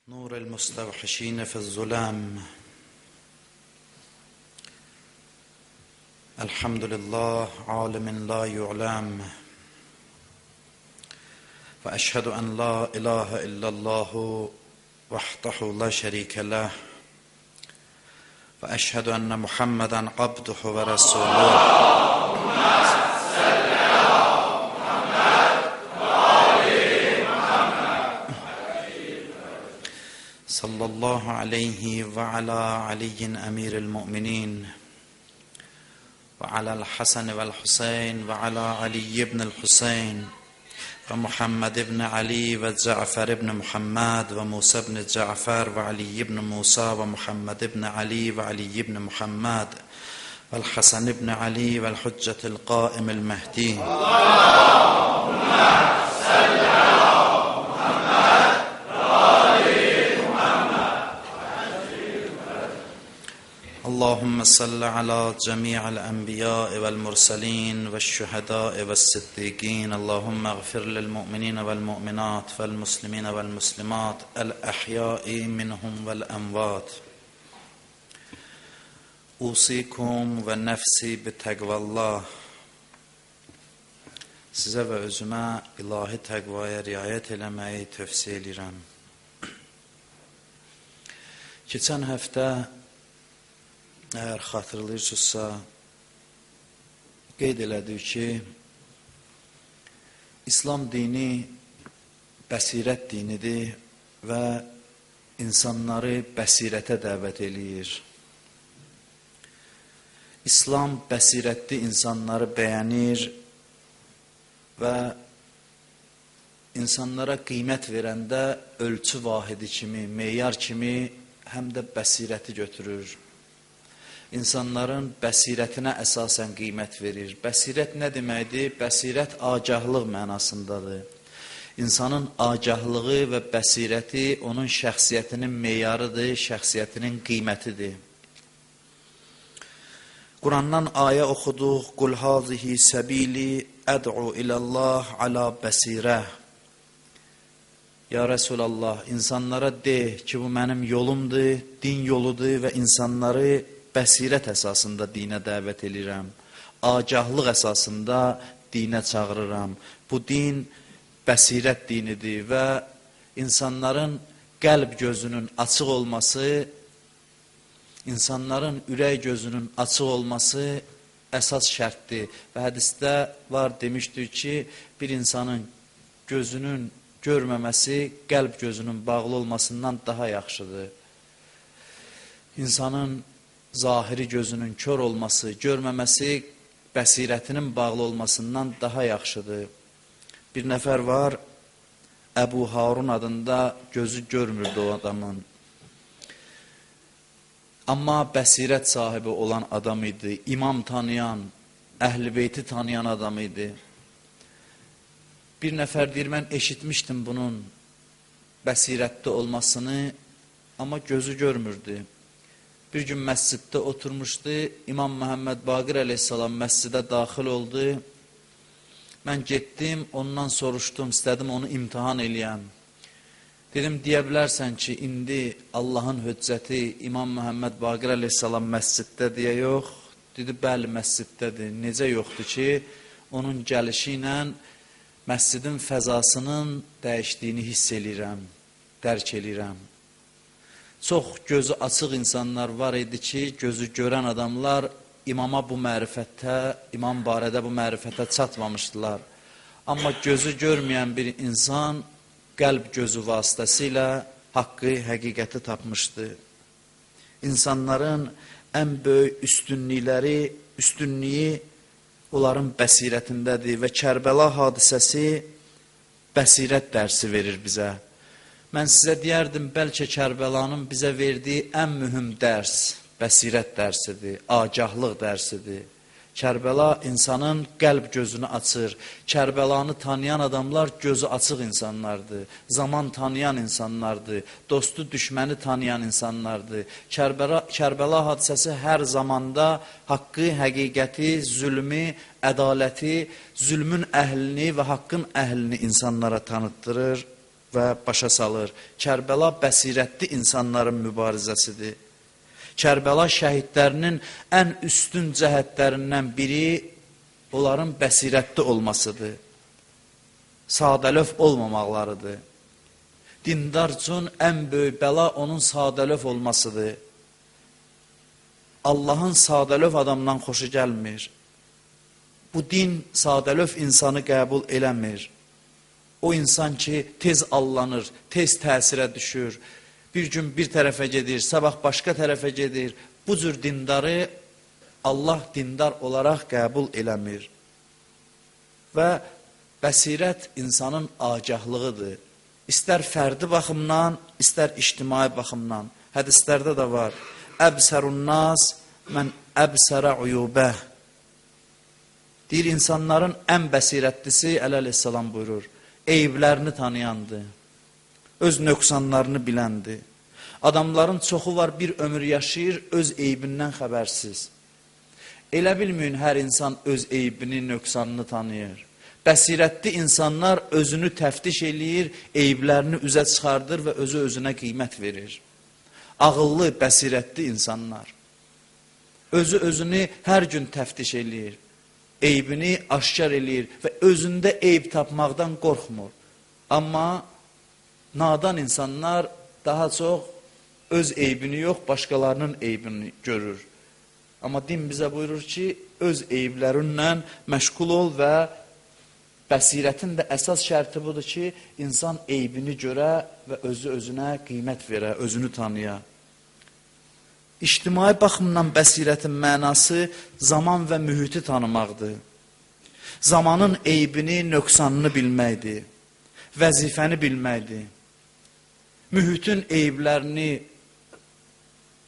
نور المستوحشين في الظلام. الحمد لله عالم لا يعلم، وأشهد أن لا إله إلا الله وحده لا شريك له، وأشهد أن محمدا عبده ورسوله. صلى الله عليه وعلى علي أمير المؤمنين، وعلى الحسن والحسين، وعلى علي بن الحسين، ومحمد بن علي، وجعفر بن محمد، وموسى بن جعفر، وعلي بن موسى، ومحمد بن علي، وعلي بن محمد، والحسن بن علي، والحجة القائم المهدي. اللهم صل على جميع الأنبياء والمرسلين والشهداء والصديقين. اللهم اغفر للمؤمنين والمؤمنات والمسلمين والمسلمات الأحياء منهم والأموات. أوصيكم ونفسي بتقوى الله. Sizə və özümə ilahi təqvaya riayət eləməyi tövsiyə edirəm. Keçən həftə eğer xatırlayırsınızsa, qeyd elədik ki, İslam dini bəsirət dinidir və insanları bəsirətə dəvət eləyir. İslam bəsirətli insanları bəyənir və insanlara qiymət verəndə ölçü vahidi kimi, meyar kimi həm də bəsirəti götürür. İnsanların bəsirətinə əsasən qiymət verir. Bəsirət nə deməkdir? Bəsirət agəhlıq mənasındadır. İnsanın agəhlığı və bəsirəti onun şəxsiyyətinin meyarıdır, şəxsiyyətinin qiymətidir. Qurandan ayə oxuduq. Qul hazihi səbili əd'u ilallah ala bəsirə. Ya Resulallah, insanlara de ki, bu mənim yolumdur, din yoludur və insanları bəsirət əsasında dinə dəvət edirəm. Agəhlıq əsasında dinə çağırıram. Bu din bəsirət dinidir və insanların qəlb gözünün açıq olması, insanların ürək gözünün açıq olması əsas şərtdir. Və hədisdə var, demişdir ki, bir insanın gözünün görməməsi qəlb gözünün bağlı olmasından daha yaxşıdır. İnsanın zahiri gözünün kör olması, görməməsi bəsirətinin bağlı olmasından daha yaxşıdır. Bir nəfər var, Əbu Harun adında, gözü görmürdü o adamın. Amma bəsirət sahibi olan adam idi, imam tanıyan, Əhl-i Beyti tanıyan adam idi. Bir nəfər deyir, mən eşitmişdim bunun bəsirətli olmasını, amma gözü görmürdü. Bir gün məsciddə oturmuşdu, İmam Muhammed Baqir əleyhissalam məscidə daxil oldu. Mən getdim, ondan soruşdum, istədim onu imtihan eləyəm. Dedim, deyə bilərsən ki, indi Allahın hüccəti İmam Muhammed Baqir əleyhissalam məsciddə deyə yox. Dedi, bəli, məsciddədir. Necə yoxdur ki, onun gəlişi ilə məscidin fəzasının dəyişdiyini hiss eləyirəm, dərk eləyirəm. Çox gözü açıq insanlar var idi ki, gözü görən adamlar imama bu mərifətə, imam barədə bu mərifətə çatmamışdılar. Amma gözü görməyən bir insan qəlb gözü vasitəsilə haqqı, həqiqəti tapmışdı. İnsanların ən böyük üstünlüyü onların bəsirətindədir və Kərbəla hadisəsi bəsirət dərsi verir bizə. Mən sizə deyərdim, bəlkə Kərbəlanın bizə verdiyi ən mühüm dərs bəsirət dərsidir, agəhlıq dərsidir. Kərbəla insanın qəlb gözünü açır. Kərbəlanı tanıyan adamlar gözü açıq insanlardır. Zaman tanıyan insanlardır. Dostu, düşməni tanıyan insanlardır. Kərbəla hadisəsi hər zamanda haqqı, həqiqəti, zülmü, ədaləti, zülmün əhlini və haqqın əhlini insanlara tanıtdırır və başa salır. Kərbəla bəsirətli insanların mübarizəsidir. Kərbəla şəhidlərinin ən üstün cəhətlərindən biri onların bəsirətli olmasıdır. Sadəlöv olmamaqlarıdır. Dindar üçün ən böyük bəla onun sadəlöv olmasıdır. Allahın sadəlöv adamdan xoşu gəlmir. Bu din sadəlöv insanı qəbul eləmir. O insan ki, tez allanır, tez təsirə düşür. Bir gün bir tərəfə gedir, sabah başqa tərəfə gedir. Bu cür dindarı Allah dindar olaraq qəbul eləmir. Və bəsirət insanın agahlığıdır. İstər fərdi baxımdan, istər ictimai baxımdan. Hədislərdə də var. Əbsərun nas mən əbsərə uyubəh. Deyir, insanların ən bəsirətlisi əleyhissalam buyurur. Eyiblərini tanıyandı. Öz nöqsanlarını biləndir. Adamların çoxu var, bir ömür yaşayır, öz eybindən xəbərsiz. Elə bilməyin, hər insan öz eybini, nöqsanını tanıyır. Bəsirətli insanlar özünü təftiş eləyir, eyblərini üzə çıxardır və özü özünə qiymət verir. Ağıllı, bəsirətli insanlar. Özü özünü hər gün təftiş eləyir. Eybini aşkar eləyir və özündə eyb tapmaqdan qorxmur. Amma nadan insanlar daha çox öz eybini yox, başqalarının eybini görür. Amma din bizə buyurur ki, öz eyblərinlə məşğul ol və bəsirətin də əsas şərti budur ki, insan eybini görə və özü özünə qiymət verə, özünü tanıya. İctimai baxımdan bəsirətin mənası zaman və mühiti tanımaqdır. Zamanın eybini, nöqsanını bilməkdir. Vəzifəni bilməkdir. Mühitin eyblərini,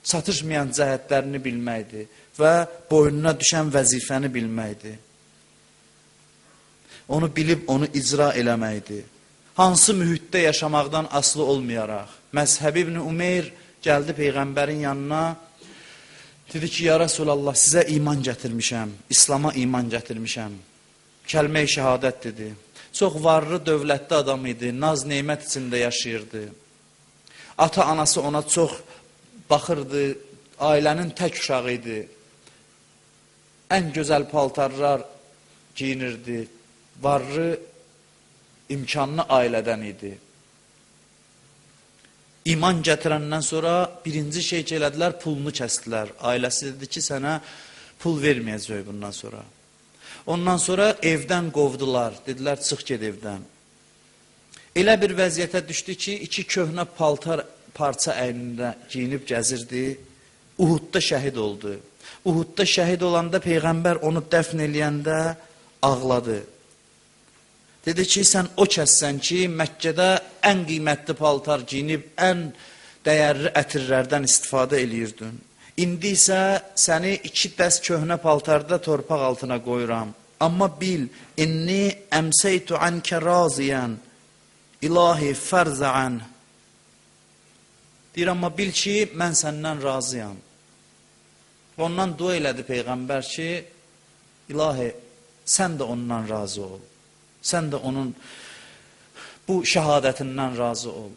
çatışmayan cəhətlərini bilməkdir və boynuna düşən vəzifəni bilməkdir. Onu bilib, onu icra eləməkdir. Hansı mühitdə yaşamaqdan asılı olmayaraq. Məzhəb İbn Umeyr gəldi Peyğəmbərin yanına, dedi ki, ya Rasulallah, sizə iman gətirmişəm, İslama iman gətirmişəm. Kəlmə-i şəhadət dedi. Çox varlı, dövlətli adam idi, naz, neymət içində yaşayırdı. Ata-anası ona çox baxırdı, ailənin tək uşağı idi. Ən gözəl paltarlar giyinirdi, varlı, imkanlı ailədən idi. İman gətirəndən sonra birinci şey ki elədilər, pulunu kəsdilər. Ailəsi dedi ki, sənə pul verməyəcək bundan sonra. Ondan sonra evdən qovdular, dedilər, çıx ged evdən. Elə bir vəziyyətə düşdü ki, 2 köhnə paltar parça əynində giyinib gəzirdi, Uhudda şəhid oldu. Uhudda şəhid olanda Peyğəmbər onu dəfn eləyəndə ağladı. Dedi ki, sən o kəssən ki, Məkkədə ən qiymətli paltar giyinib, ən dəyərli ətirlərdən istifadə eləyirdin. İndi isə səni 2 dəst köhnə paltarda torpaq altına qoyuram. Amma bil, inni əmsəytu ankə raziyən, ilahi fərzən. Deyir, amma bil ki, mən səndən razıyam. Ondan dua elədi Peyğəmbər ki, ilahi, sən də ondan razı ol. Sən də onun bu şəhadətindən razı ol.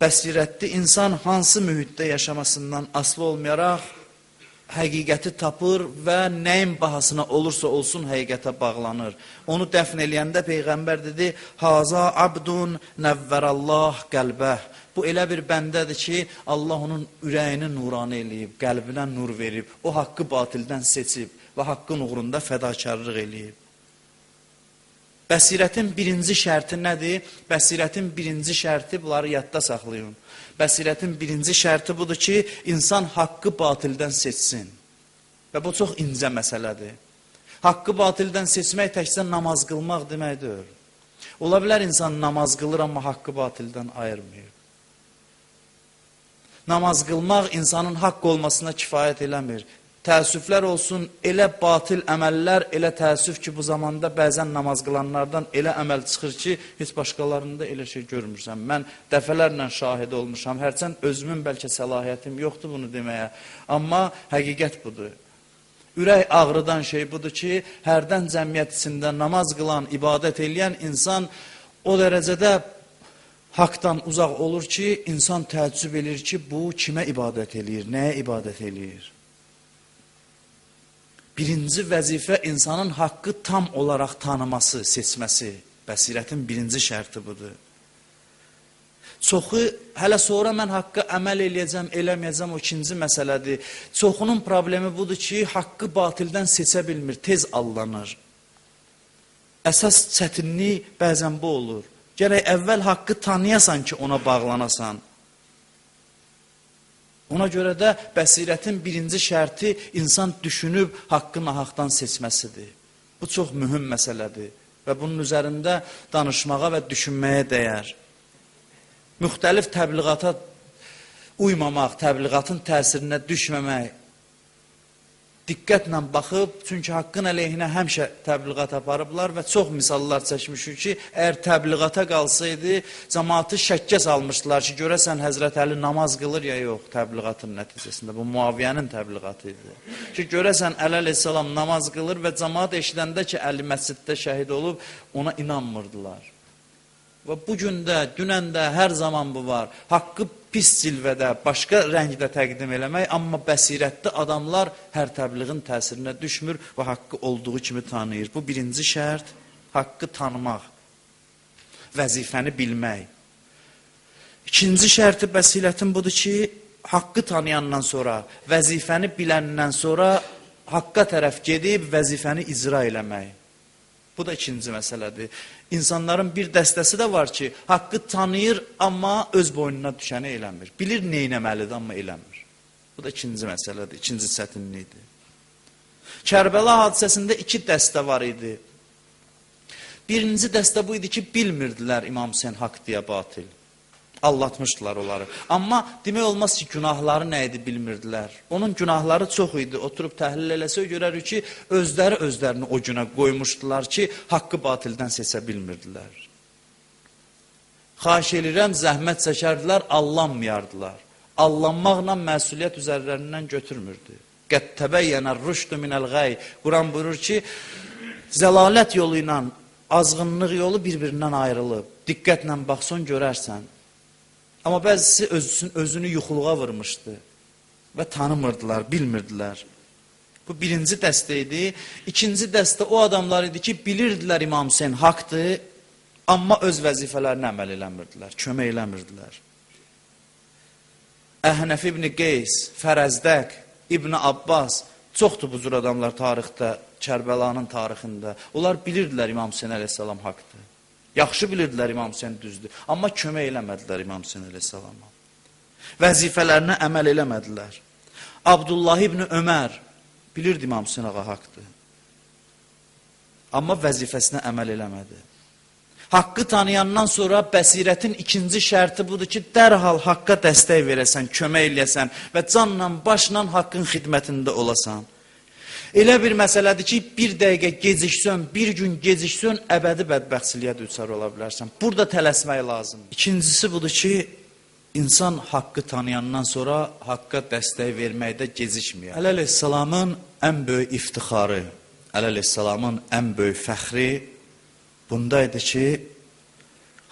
Bəsirətli insan hansı mühitdə yaşamasından asılı olmayaraq həqiqəti tapır və nəyin bahasına olursa olsun həqiqətə bağlanır. Onu dəfn eləyəndə Peyğəmbər dedi, Haza abdun nəvvərəllah qəlbəh. Bu elə bir bəndədir ki, Allah onun ürəyini nuranə eləyib, qəlbinə nur verib, o haqqı batildən seçib və haqqın uğrunda fədakarlıq eləyib. Bəsirətin birinci şərti nədir? Bəsirətin birinci şərti, bunları yadda saxlayın. Bəsirətin birinci şərti budur ki, insan haqqı batildən seçsin. Və bu çox incə məsələdir. Haqqı batildən seçmək təkcə namaz qılmaq deməkdir. Ola bilər insan namaz qılır, amma haqqı batildən ayırmıyor. Namaz qılmaq insanın haqq olmasına kifayət eləmir. Təəssüflər olsun, elə batil əməllər, elə təəssüf ki, bu zamanda bəzən namaz qılanlardan elə əməl çıxır ki, heç başqalarında elə şey görmürsən. Mən dəfələrlə şahid olmuşam, hərçənd özümün bəlkə səlahiyyətim yoxdur bunu deməyə. Amma həqiqət budur. Ürək ağrıdan şey budur ki, hərdən cəmiyyət içində namaz qılan, ibadət eləyən insan o dərəcədə haqdan uzaq olur ki, insan təəccüb edir ki, bu kimə ibadət eləyir, nəyə ibadət eləyir? Birinci vəzifə insanın haqqı tam olaraq tanıması, seçməsi. Bəsirətin birinci şərti budur. Çoxu, hələ sonra mən haqqa əməl eləyəcəm, eləməyəcəm, o ikinci məsələdir. Çoxunun problemi budur ki, haqqı batildən seçə bilmir, tez allanır. Əsas çətinlik bəzən bu olur. Gərək əvvəl haqqı tanıyasan ki, ona bağlanasan. Ona görə də bəsirətin birinci şərti insan düşünüb haqqı nahaqdan seçməsidir. Bu çox mühüm məsələdir və bunun üzərində danışmağa və düşünməyə dəyər. Müxtəlif təbliğata uymamaq, təbliğatın təsirinə düşməmək, diqqətlə baxıb, çünki haqqın əleyhinə həmişə təbliğat aparıblar və çox misallar çəkmişik ki, əgər təbliğata qalsaydı, cəmaatı şəkkə salmışdılar ki, görəsən Həzrət Əli namaz qılır ya yox, təbliğatın nəticəsində. Bu Muaviyyənin təbliğatı idi. Ki, görəsən Əli əleyhissalam namaz qılır və cəmaat eşidəndə ki, Əli məsciddə şəhid olub, ona inanmırdılar. Və bugün də, dünən də, hər zaman bu var. Haqqı pis cilvədə, başqa rəngdə təqdim eləmək, amma bəsirətli adamlar hər təbliğin təsirinə düşmür və haqqı olduğu kimi tanıyır. Bu birinci şərt, haqqı tanımaq, vəzifəni bilmək. İkinci şərti bəsirətin budur ki, haqqı tanıyandan sonra, vəzifəni biləndən sonra haqqa tərəf gedib vəzifəni icra eləmək. Bu da ikinci məsələdir. İnsanların bir dəstəsi də var ki, haqqı tanıyır, amma öz boynuna düşəni eləmir. Bilir neynəməlidir, amma eləmir. Bu da ikinci məsələdir, ikinci çətinlikdir. Kərbəla hadisəsində iki dəstə var idi. Birinci dəstə bu idi ki, bilmirdilər İmam Hüseyin haqq deyə batil. Allatmışdılar onları. Amma demək olmaz ki, günahları nə idi bilmirdilər. Onun günahları çox idi. Oturub təhlil eləsə görərik ki, özlərini o günə qoymuşdular ki, haqqı batildən seçə bilmirdilər. Xahiş edirəm, zəhmət çəkərdilər, allanmayardılar. Allanmaqla məsuliyyət üzərlərindən götürmürdü. Qəd təbəyyənər rüşdü minəl qəy. Quran buyurur ki, zəlalət yolu ilə azğınlıq yolu bir-birindən ayrılıb. Diqqətlə baxsan görərsən. Amma bəzisi özünü yuxuluğa vurmuşdu və tanımırdılar, bilmirdilər. Bu birinci dəstə idi. İkinci dəstə o adamlar idi ki, bilirdilər İmam Hüseyin haqdır, amma öz vəzifələrinə əməl eləmirdilər, kömək eləmirdilər. Əhnəf ibn Qeys, Fərəzdəq, İbn Abbas, çoxdur bu cür adamlar tarixdə, Kərbəlanın tarixində. Onlar bilirdilər İmam Hüseyin əleyhissalam haqdır. Yaxşı bilirdilər İmam Hüseyin düzdür. Amma kömək eləmədilər İmam Hüseyin əleyhissalama. Vəzifələrinə əməl eləmədilər. Abdullah ibn Ömər bilirdi İmam Hüseyin ağa haqdır. Amma vəzifəsinə əməl eləmədi. Haqqı tanıyandan sonra bəsirətin ikinci şərti budur ki, dərhal haqqa dəstək verəsən, kömək eləyəsən və canla, başla haqqın xidmətində olasan. Elə bir məsələdir ki, bir dəqiqə geciksən, bir gün geciksən, əbədi bədbəxtçiliyə düçar ola bilərsən. Burada tələsmək lazımdır. İkincisi budur ki, insan haqqı tanıyandan sonra haqqa dəstək verməkdə gecikməyər. Əli əleyhissalamın ən böyük iftixarı, Əli əleyhissalamın ən böyük fəxri bundaydı ki,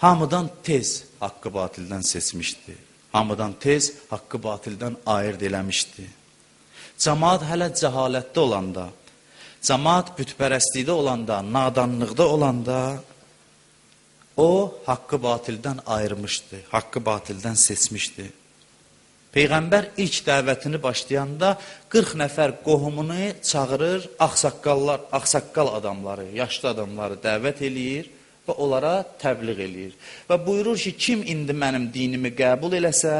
hamıdan tez haqqı batildən seçmişdi. Hamıdan tez haqqı batildən ayırt eləmişdi. Cəmaat hələ cəhalətdə olanda, cəmaat bütpərəstlikdə olanda, nadanlıqda olanda, o haqqı batildən ayırmışdı, haqqı batildən seçmişdi. Peyğəmbər ilk dəvətini başlayanda 40 nəfər qohumunu çağırır, ağsaqqal adamları, yaşlı adamları dəvət eləyir və onlara təbliğ eləyir. Və buyurur ki, kim indi mənim dinimi qəbul eləsə,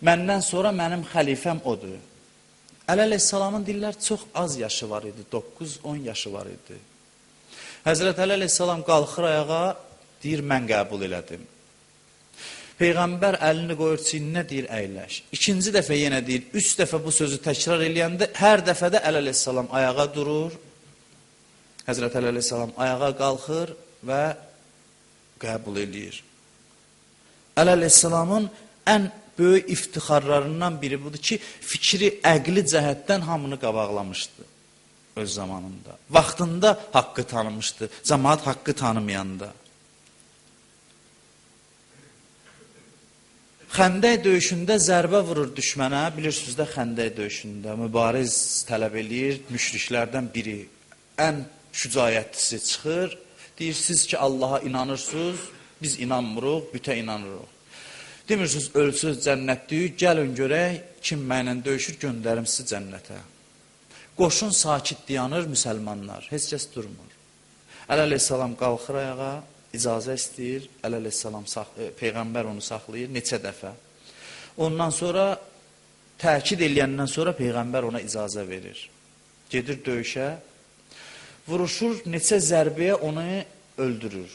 məndən sonra mənim xəlifəm odur. Əli əleyhissalamın dillər çox az yaşı var idi, 9-10 yaşı var idi. Həzrət Əli əleyhissalam qalxır ayağa, deyir, mən qəbul elədim. Peyğəmbər əlini qoyur çiyninə, deyir, əyləş. İkinci dəfə yenə deyir, 3 dəfə bu sözü təkrar eləyəndə, hər dəfədə Əli əleyhissalam ayağa durur, Həzrət Əli əleyhissalam ayağa qalxır və qəbul eləyir. Əli əleyhissalamın ən böyük iftixarlarından biri budur ki, fikri, əqli cəhətdən hamını qabaqlamışdı öz zamanında. Vaxtında haqqı tanımışdı, cəmaat haqqı tanımayanda. Xəndək döyüşündə zərbə vurur düşmənə. Bilirsiniz də xəndək döyüşündə mübariz tələb eləyir. Müşriklərdən biri, ən şücaətlisi çıxır. Deyirsiniz ki, Allaha inanırsınız, biz inanmırıq, bütə inanırıq. Demirsiniz, ölsüz cənnətdir, gəlin görək, kim mənlə döyüşür, göndərim sizi cənnətə. Qoşun sakit dayanır müsəlmanlar, heç kəs durmur. Əli əleyhissalam qalxır ayağa, icazə istəyir, Əli əleyhissalam Peyğəmbər onu saxlayır neçə dəfə. Ondan sonra, təkid eləyəndən sonra Peyğəmbər ona icazə verir. Gedir döyüşə, vuruşur, neçə zərbəyə onu öldürür.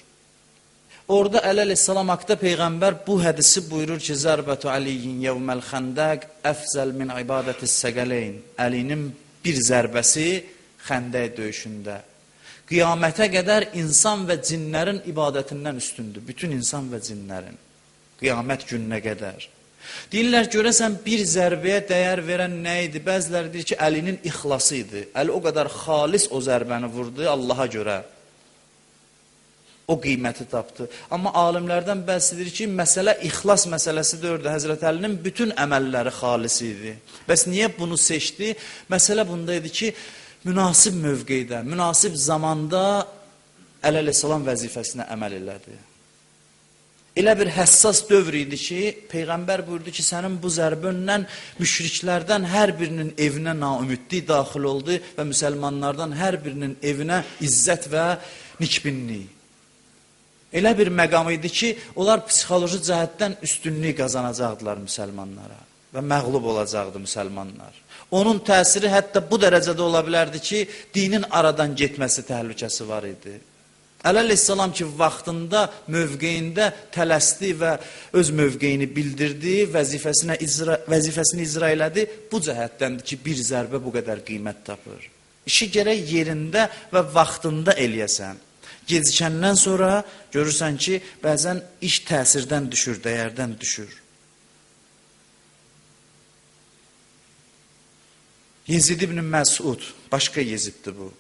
Orada Əli əleyhissalam haqda Peyğəmbər bu hədisi buyurur ki, Zərbətu Aliyyin yevməl xəndəq əfzəl min ibadətis səqələyn. Əlinin bir zərbəsi xəndək döyüşündə. Qiyamətə qədər insan və cinlərin ibadətindən üstündür. Bütün insan və cinlərin. Qiyamət gününə qədər. Deyirlər, görəsən bir zərbəyə dəyər verən nə idi? Bəziləri deyir ki, Əlinin ixlası idi. Əli o qədər xalis o zərbəni vurdu Allaha görə. O qiyməti tapdı. Amma alimlərdən bəzidir ki, məsələ ixlas məsələsi deyirdi. Həzrət Əlinin bütün əməlləri xalis idi. Bəs niyə bunu seçdi? Məsələ bunda idi ki, münasib mövqeydə, münasib zamanda Əli əleyhissalam vəzifəsinə əməl elədi. Elə bir həssas dövr idi ki, Peyğəmbər buyurdu ki, sənin bu zərbönlə müşriklərdən hər birinin evinə naümidlik daxil oldu və müsəlmanlardan hər birinin evinə izzət və nikbinlik. Elə bir məqam idi ki, onlar psixoloji cəhətdən üstünlük qazanacaqdılar müsəlmanlara və məğlub olacaqdı müsəlmanlar. Onun təsiri hətta bu dərəcədə ola bilərdi ki, dinin aradan getməsi təhlükəsi var idi. Əli əleyhissalam ki, vaxtında, mövqeyində tələsdi və öz mövqeyini bildirdi, vəzifəsini icra elədi. Bu cəhətdəndir ki, bir zərbə bu qədər qiymət tapır. İşi gərək yerində və vaxtında eləyəsən. Gecikəndən sonra görürsən ki, bəzən iş təsirdən düşür, dəyərdən düşür. Yezid ibn Məsud, başqa Yeziddir bu.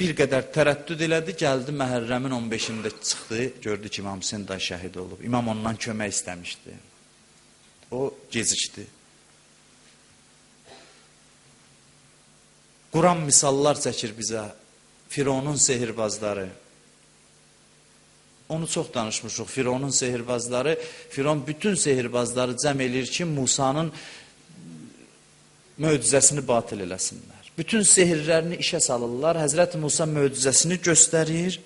Bir qədər tərəddüd elədi, gəldi Məhərrəmin 15-də çıxdı, gördü ki, İmam Hüseyin da şəhid olub. İmam ondan kömək istəmişdi. O gecikdi. Quran misallar çəkir bizə. Fironun sehirbazları. Onu çox danışmışıq. Fironun sehirbazları. Firon bütün sehirbazları cəm eləyir ki, Musanın möcüzəsini batil eləsinlər. Bütün sehirlərini işə salırlar. Həzrət Musa möcüzəsini göstərir.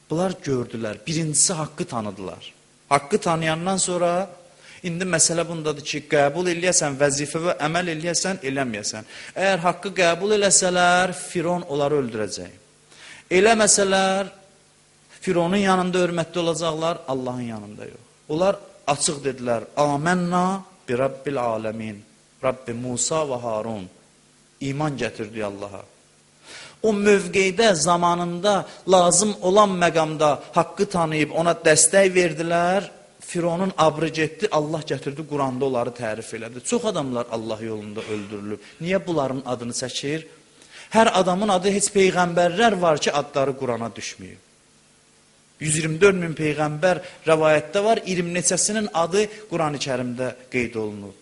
Bunlar gördülər. Birincisi haqqı tanıdılar. Haqqı tanıyandan sonra indi məsələ bundadır ki, qəbul eləyəsən, vəzifə və əməl eləyəsən, eləməyəsən. Əgər haqqı qəbul eləsələr, Firon onları öldürəcək. Eləməsələr, Fironun yanında hörmətli olacaqlar, Allahın yanında yox. Onlar açıq dedilər, Āmennā bi Rabbil aləmin, Rabbi Musa və Harun. İman gətirdi Allaha. O mövqeydə, zamanında, lazım olan məqamda haqqı tanıyıb ona dəstək verdilər. Fironun abrı getdi, Allah gətirdi, Quranda onları tərif elədi. Çox adamlar Allah yolunda öldürülüb. Niyə bunların adını çəkir? Hər adamın adı, heç peyğəmbərlər var ki, adları Qurana düşməyib. 124 min peyğəmbər rəvayətdə var, 20 neçəsinin adı Quran-ı Kərimdə qeyd olunub.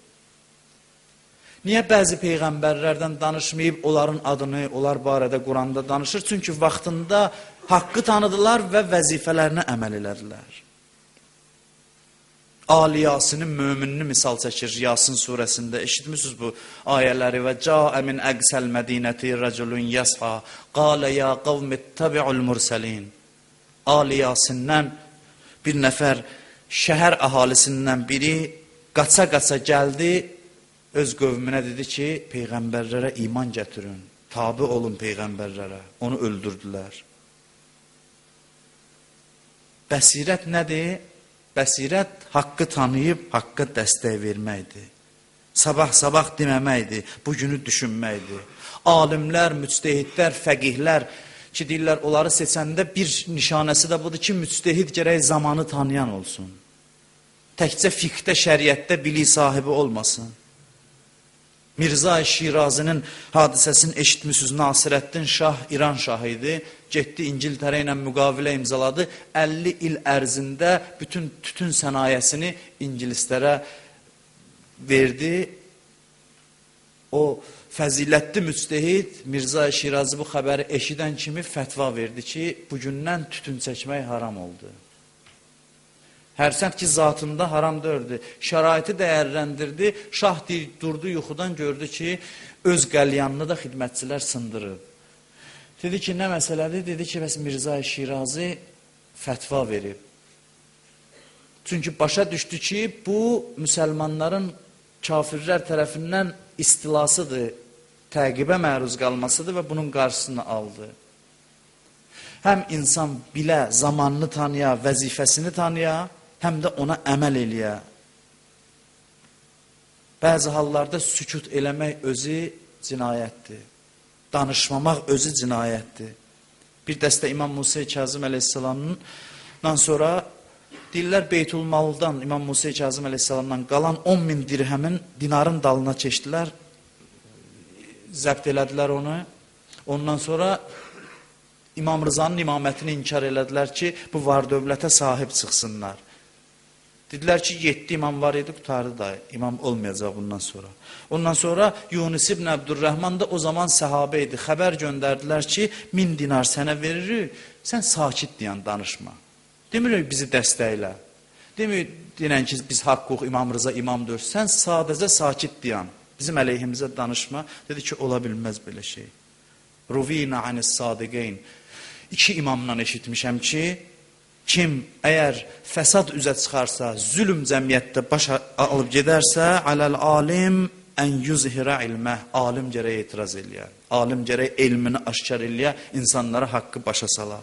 Niyə bəzi peyğəmbərlərdən danışmayıb, onların adını, onlar barədə Quranda danışır? Çünki vaxtında haqqı tanıdılar və vəzifələrinə əməl elədilər. Ali Yasinin möminini misal çəkir Yasin surəsində. Eşitmişsiniz bu ayələri və cəə min əqsəl mədinəti rəculun yəs'a qalə ya qavmi ittabi'ul mursəlin. Ali Yasindən bir nəfər şəhər əhalisindən biri qaça-qaça gəldi, öz qövmünə dedi ki, peyğəmbərlərə iman gətirin, tabi olun peyğəmbərlərə. Onu öldürdülər. Bəsirət nədir? Bəsirət haqqı tanıyıb, haqqa dəstək verməkdir. Sabah deməməkdir, bugünü düşünməkdir. Alimlər, müctehidlər, fəqihlər ki, deyirlər, onları seçəndə bir nişanəsi də budur ki, müctehid gərək zamanı tanıyan olsun. Təkcə fiqhdə, şəriətdə bilik sahibi olmasın. Mirzə Şirazinin hadisəsini eşitmişsiniz. Nasirəddin Şah İran şahı idi. Getdi İngiltərə ilə müqavilə imzaladı. 50 il ərzində bütün tütün sənayesini İngilislərə verdi. O fəzilətli müctehid Mirzə Şirazi bu xəbəri eşidən kimi fətva verdi ki, bugündən tütün çəkmək haram oldu. Hərçənd ki, zatında haram deyildi. Şəraiti dəyərləndirdi. Şah durdu yuxudan, gördü ki, öz qəlyanını da xidmətçilər sındırıb. Dedi ki, nə məsələdir? Dedi ki, bəs Mirzə Şirazi fətva verib. Çünki başa düşdü ki, bu müsəlmanların kafirlər tərəfindən istilasıdır, təqibə məruz qalmasıdır və bunun qarşısını aldı. Həm insan bilə, zamanını tanıya, vəzifəsini tanıya, həm də ona əməl eləyə. Bəzi hallarda sükut eləmək özü cinayətdir. Danışmamaq özü cinayətdir. Bir dəstə İmam Musa Kazım əleyhissalamdan sonra deyirlər Beytülmaldan, İmam Musa Kazım əleyhissalamdan qalan 10.000 dirhəmin dinarın dalına keçdilər, zəbt elədilər onu. Ondan sonra İmam Rızanın imamətini inkar elədilər ki, bu var dövlətə sahib çıxsınlar. Dedilər ki, 7 imam var idi, qutardı da, imam olmayacaq bundan sonra. Ondan sonra Yunus ibn Abdurrahman da o zaman səhabə idi. Xəbər göndərdilər ki, 1000 dinar sənə veririk, sən sakit deyən danışma. Demirik bizi dəstəklə. Demirik deyən ki, biz haqq İmam Rıza imamdır. Sən sadəcə sakit deyən, bizim əleyhimizə danışma. Dedi ki, ola bilməz belə şey. Ruvina anis sadiqeyn. 2 imamdan eşitmişəm ki, kim əgər fəsad üzə çıxarsa, zülm cəmiyyətdə baş alıb gedərsə, aləl alim ən yuzhirə ilmə, alim gərək etiraz eləyə, alim gərək elmini aşkar eləyə, insanlara haqqı başa sala.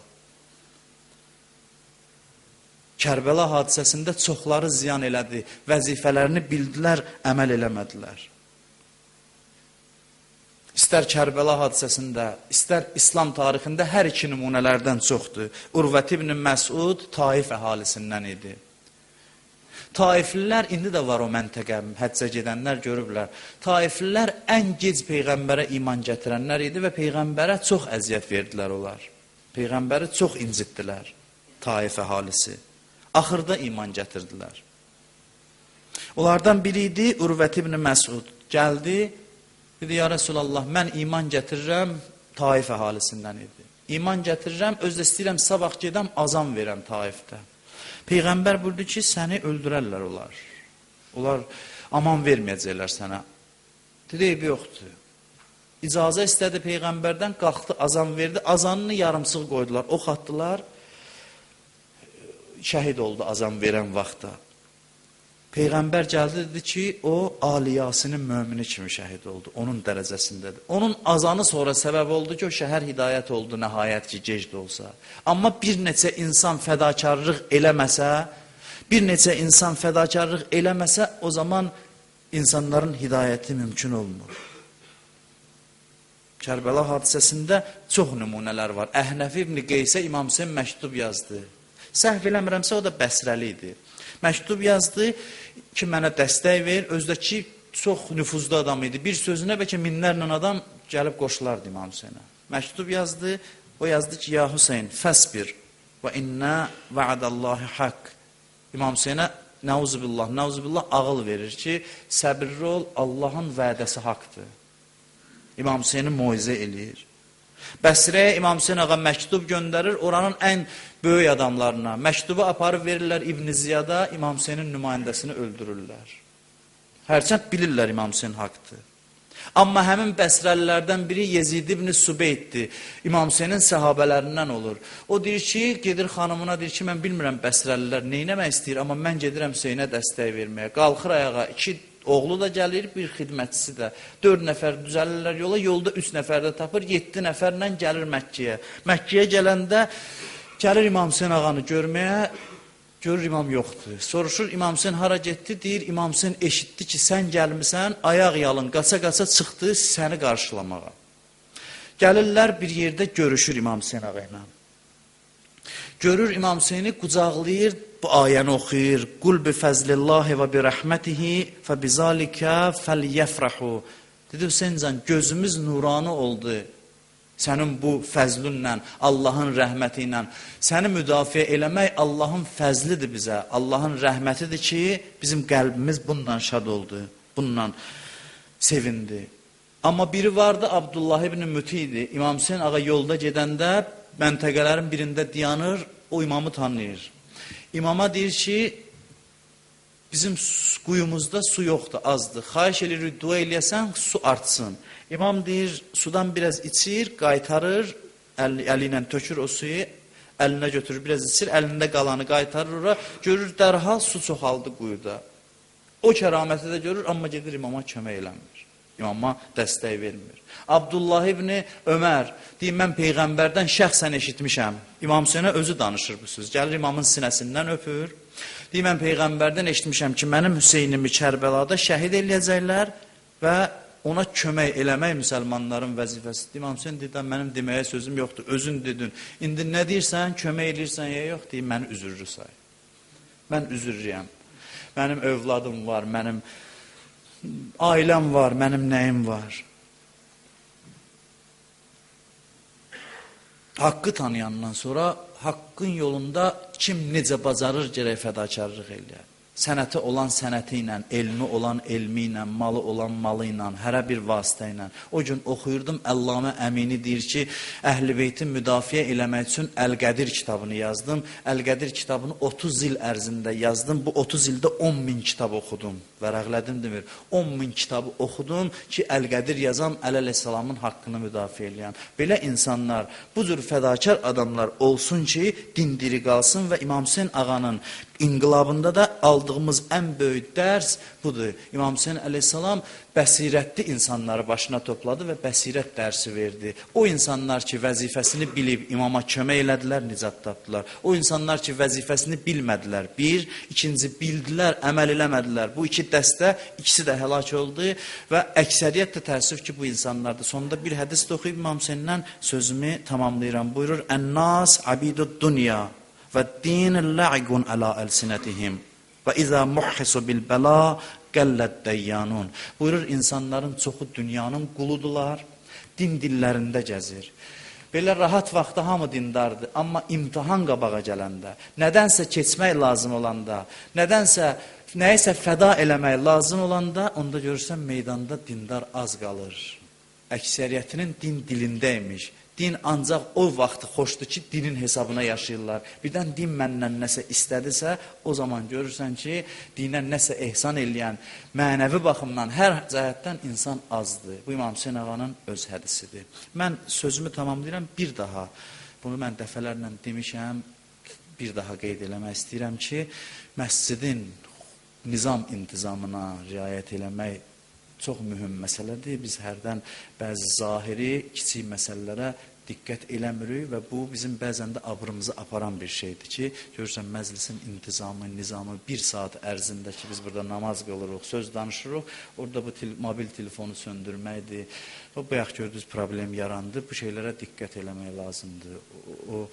Kərbəla hadisəsində çoxları ziyan elədi, vəzifələrini bildilər, əməl eləmədilər. İstər Kərbəla hadisəsində, istər İslam tarixində hər iki nümunələrdən çoxdur. Urvət ibn Məsud Taif əhalisindən idi. Taiflilər indi də var o məntəqə, həccə gedənlər görüblər. Taiflilər ən gec Peyğəmbərə iman gətirənlər idi və Peyğəmbərə çox əziyyət verdilər onlar. Peyğəmbəri çox incitdilər Taif əhalisi. Axırda iman gətirdilər. Onlardan biri idi Urvət ibn Məsud. Gəldi, dedi, ya Resulallah, mən iman gətirirəm, Taif əhalisindən idi. İman gətirirəm, özdə istəyirəm, sabah gedəm, azam verəm Taifdə. Peyğəmbər buyurdu ki, səni öldürərlər onlar. Onlar aman verməyəcəklər sənə. Dedi, eybi yoxdur. İcazə istədi Peyğəmbərdən, qalxdı, azam verdi, azanını yarımsıq qoydular, ox atdılar, şəhid oldu azam verən vaxtda. Peyğəmbər gəldi, dedi ki, o aliyasının mömini kimi şəhid oldu, onun dərəcəsindədir. Onun azanı sonra səbəb oldu ki, o şəhər hidayət oldu, nəhayət ki, gec də olsa. Amma bir neçə insan fədakarlıq eləməsə, o zaman insanların hidayəti mümkün olmur. Kərbəla hadisəsində çox nümunələr var. Əhnəf ibn Qeysə İmam Hüseyn məktub yazdı. Səhv eləmirəmsə, o da Bəsrəli idi. Məktub yazdı ki, mənə dəstək ver, özdəki çox nüfuzlu adam idi. Bir sözünə bəlkə minlərlə adam gəlib qoşulardı İmam Hüseynə. Məktub yazdı, o yazdı ki, ya Hüseyn, fəsbir və innə və'adallahi haqq. İmam Hüseynə nəuzubillah ağıl verir ki, səbirli ol, Allahın vədəsi haqdır. İmam Hüseyni moizə eləyir. Bəsrəyə İmam Hüseyn ağa məktub göndərir, oranın ən böyük adamlarına. Məktubu aparıb verirlər İbn Ziyada, İmam Hüseynin nümayəndəsini öldürürlər. Hərçənd bilirlər İmam Hüseyn haqdır. Amma həmin Bəsrəlilərdən biri Yezid ibn Sübeyddir. İmam Hüseynin səhabələrindən olur. O deyir ki, gedir xanımına, deyir ki, mən bilmirəm Bəsrəlilər neynəmək istəyir, amma mən gedirəm Hüseynə dəstək verməyə. Qalxır ayağa, 2 oğlu da gəlir, bir xidmətçisi də. 4 nəfər düzəlirlər yola, yolda 3 nəfər də tapır, 7 nəfərlə gəlir Məkkəyə. Məkkəyə gələndə gəlir İmam Hüseyn ağanı görməyə, görür imam yoxdur. Soruşur İmam Hüseyn hara getdi, deyir İmam Hüseyn eşitdi ki, sən gəlmisən, ayaq yalın, qaça-qaça çıxdı səni qarşılamağa. Gəlirlər bir yerdə görüşür İmam Hüseyn ağa ilə. Görür İmam Hüseyni qucaqlayır, bu ayəni oxuyur. Qul bi fəzlillahi və bi rəhmətihi fə bizalikə fəlyəfrahu. Dedi Hüseyncan, gözümüz nuranı oldu. Sənin bu fəzlünlə, Allahın rəhməti ilə səni müdafiə eləmək Allahın fəzlidir bizə. Allahın rəhmətidir ki, bizim qəlbimiz bundan şad oldu, bundan sevindi. Amma biri vardı, Abdullah ibn Müti idi. İmam Hüseyn ağa yolda gedəndə məntəqələrin birində dayanır, o imamı tanıyır. İmama deyir ki, bizim quyumuzda su yoxdur, azdır. Xahiş edirik, dua eləyəsən, su artsın. İmam deyir, sudan biraz içir, qaytarır, əli ilə tökür o suyu, əlinə götürür, biraz içir, əlində qalanı qaytarır ora, görür dərhal su çoxaldı quyuda. O kəraməti də görür, amma gedir imama kömək eləmir. İmama dəstək vermir. Abdullah ibn Ömər deyir, mən Peyğəmbərdən şəxsən eşitmişəm. İmam Hüseynə özü danışır bu söz. Gəlir imamın sinəsindən öpür. Deyir, mən Peyğəmbərdən eşitmişəm ki, mənim Hüseynimi Kərbəlada şəhid eləyəcəklər və ona kömək eləmək müsəlmanların vəzifəsidir. İmam Hüseyn deyir, mənim deməyə sözüm yoxdur, özün dedin. İndi nə deyirsən, kömək eləyirsən ya yox, deyir, məni üzürlü say. Mən üzürlüyəm. Mənim övladım var, mənim ailəm var, mənim nəyim var. Haqqı tanıyandan sonra haqqın yolunda kim necə bacarır gərək fədakarlıq eləyər. Sənəti olan sənəti ilə, elmi olan elmi ilə, malı olan malı ilə, hərə bir vasitə ilə. O gün oxuyurdum, Əllamə Əmini deyir ki, Əhl-i Beytin müdafiə eləmək üçün Əl-Qədir kitabını yazdım. Əl-Qədir kitabını 30 il ərzində yazdım. Bu 30 ildə 10.000 kitab oxudum. Vərəqlədim demir. 10.000 kitabı oxudum ki, Əl-Qədir yazan Əleyhisselamın haqqını müdafiə eləyən. Belə insanlar, bu cür fədakar adamlar olsun ki, din diri qalsın və İmam Hüseyn ağanın İnqilabında da aldığımız ən böyük dərs budur. İmam Hüseyn əleyhissalam bəsirətli insanları başına topladı və bəsirət dərsi verdi. O insanlar ki, vəzifəsini bilib imama kömək elədilər, nicat tapdılar. O insanlar ki, vəzifəsini bilmədilər, bir, ikinci bildilər, əməl eləmədilər. Bu iki dəstə, ikisi də həlak oldu və əksəriyyət də təəssüf ki, bu insanlardır. Sonunda bir hədis də oxuyub İmam Hüseyndən sözümü tamamlayıram. Buyurur, Ən-nas abidud dunya və din lə'iqun əla əlsinətihim və izə muhhisu bil-bəla qəlləd dəyyanun. Buyurur, insanların çoxu dünyanın quludular, din dillərində gəzir. Belə rahat vaxtda hamı dindardır, amma imtihan qabağa gələndə, nədənsə keçmək lazım olanda, nəyisə fəda eləmək lazım olanda, onda görürsən meydanda dindar az qalır. Əksəriyyətinin din dilindəymiş. Din ancaq o vaxtı xoşdur ki, dinin hesabına yaşayırlar. Birdən din məndən nəsə istədisə, o zaman görürsən ki, dinə nəsə ehsan eləyən, mənəvi baxımdan, hər cəhətdən insan azdır. Bu İmam Hüseyn ağanın öz hədisidir. Mən sözümü tamamlayıram, bir daha, bunu mən dəfələrlə demişəm, bir daha qeyd eləmək istəyirəm ki, məscidin nizam intizamına riayət eləmək çox mühüm məsələdir. Biz hərdən bəzi zahiri, kiçik məsələlərə diqqət eləmirik və bu bizim bəzən də abrımızı aparan bir şeydir ki, görürsən məclisin intizamı, nizamı bir saat ərzində ki, biz burada namaz qılırıq, söz danışırıq, orada bu mobil telefonu söndürməkdir. O bayaq gördüyünüz problem yarandı, bu şeylərə diqqət eləmək lazımdır. O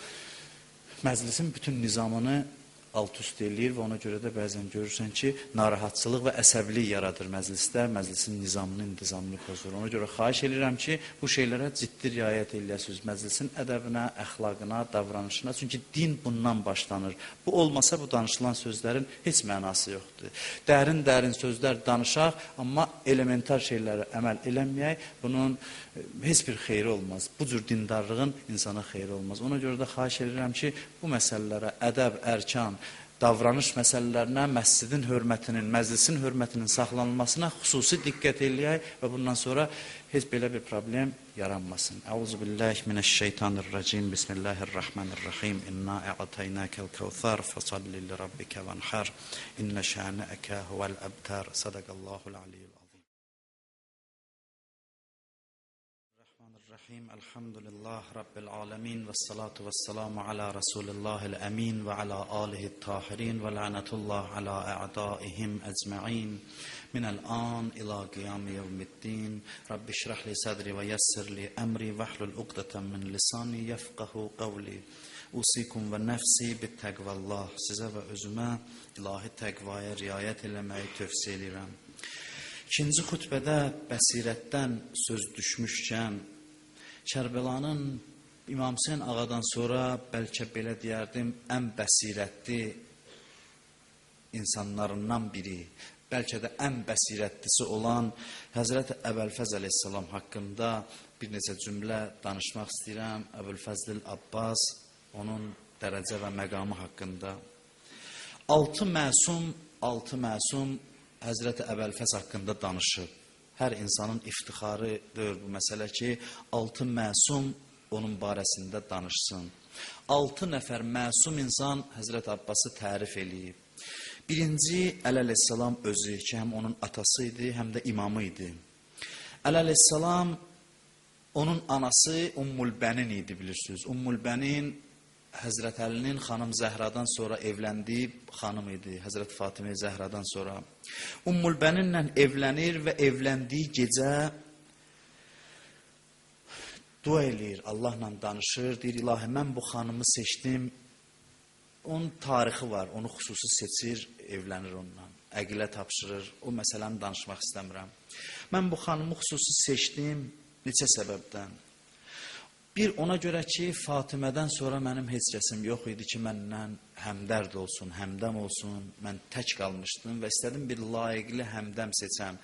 məclisin bütün nizamını alt-üst eləyir və ona görə də bəzən görürsən ki, narahatçılıq və əsəbilik yaradır məclisdə, məclisin nizamını, intizamını pozur. Ona görə xahiş edirəm ki, bu şeylərə ciddi riayət eləyəsiniz, məclisin ədəbinə, əxlaqına, davranışına, çünki din bundan başlanır. Bu olmasa bu danışılan sözlərin heç mənası yoxdur. Dərin sözlər danışaq, amma elementar şeylərə əməl eləməyək, bunun heç bir xeyri olmaz. Bu cür dindarlığın insana xeyri olmaz. Ona görə də xahiş edirəm ki, bu məsələlərə ədəb, ərkan, davranış məsələlərinə, məscidin hörmətinin, məclisin hörmətinin saxlanılmasına xüsusi diqqət eləyək və bundan sonra heç belə bir problem yaranmasın. Əuzubillahi minəşşeytanirracim. Bismillahirrahmanirrahim. İnna ə'taynəkəl kəvthər fəsalli li rabbikə vənhər. İnnə şənəəkə huvəl əbtər. Sadaqallahul aliyyul azim. Elhamdülillah Rabbil alemin ve salatu ve selamu ala Resulillahil emin ve ala alihi tahirin ve lanetullah ala a'daihim ecma'in minel an ila qiyami yevmiddin. Rabbi şrahli sadri ve yessirli emri ve hlul uqdeten min lisani yefqahu qavli. Usikum ve nefsi bit təqvallah. Sizə və özümə ilahi təqvaya riayət eləməyi tövsiyə edirəm. İkinci xutbədə bəsirətdən söz düşmüşkən, Kərbəlanın İmam Hüseyn ağadan sonra bəlkə belə deyərdim, ən bəsirətli insanlarından biri, bəlkə də ən bəsirətlisi olan Həzrət Əbəlfəz əleyhissalam haqqında bir neçə cümlə danışmaq istəyirəm. Əbülfəzl Abbas, onun dərəcə və məqamı haqqında. 6 məsum Həzrət Əbəlfəz haqqında danışıb. Hər insanın iftixarıdır bu məsələ ki, 6 məsum onun barəsində danışsın. 6 nəfər məsum insan Həzrət Abbası tərif eləyib. Birinci, əleyhissalam özü ki, həm onun atası idi, həm də imamı idi. Əleyhissalam, onun anası Ummulbənin idi, bilirsiniz. Ummulbənin Həzrət Əlinin xanım Zəhradan sonra evləndiyi xanım idi, Həzrət Fatimə Zəhradan sonra. Ummulbəninlə evlənir və evləndiyi gecə dua eləyir, Allahla danışır, deyir, ilahi, mən bu xanımı seçdim. Onun tarixi var, onu xüsusi seçir, evlənir onunla, əqilə tapşırır, o məsələni danışmaq istəmirəm. Mən bu xanımı xüsusi seçdim, neçə səbəbdən. Bir, ona görə ki, Fatimədən sonra mənim heç kəsim yox idi ki, məndən həmdərd olsun, həmdəm olsun, mən tək qalmışdım və istədim bir layiqli həmdəm seçəm.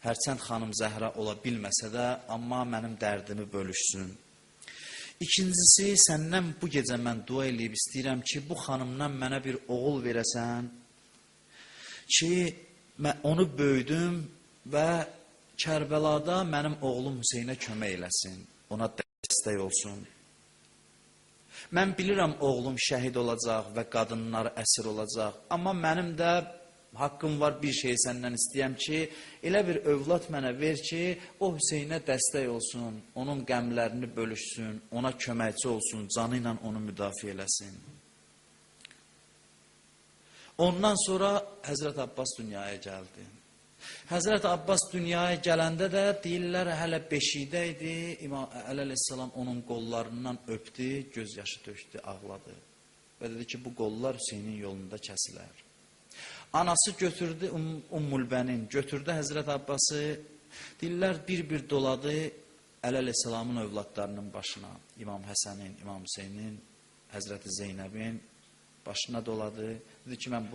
Hərçənd xanım Zəhra ola bilməsə də, amma mənim dərdimi bölüşsün. İkincisi, səndən bu gecə mən dua eləyib istəyirəm ki, bu xanımdan mənə bir oğul verəsən ki, mən onu böyüdüm və Kərbəlada mənim oğlum Hüseynə kömək eləsin, ona dəstək olsun. Mən bilirəm oğlum şəhid olacaq və qadınlar əsir olacaq, amma mənim də haqqım var bir şey səndən istəyəm ki, elə bir övlad mənə ver ki, o Hüseynə dəstək olsun, onun qəmlərini bölüşsün, ona köməkçi olsun, canı ilə onu müdafiə eləsin. Ondan sonra Həzrət Abbas dünyaya gəldi. Həzrət Abbas dünyaya gələndə də deyirlər, hələ beşikdə idi, İmam əleyhissalam onun qollarından öpdü, göz yaşı tökdü, ağladı. Və dedi ki, bu qollar Hüseynin yolunda kəsilər. Anası götürdü Ummulbənin, götürdü Həzrət Abbası, deyirlər bir-bir doladı əleyhissalamın övladlarının başına, İmam Həsənin, İmam Hüseynin, Həzrəti Zeynəbin başına doladı. Dedi ki, mən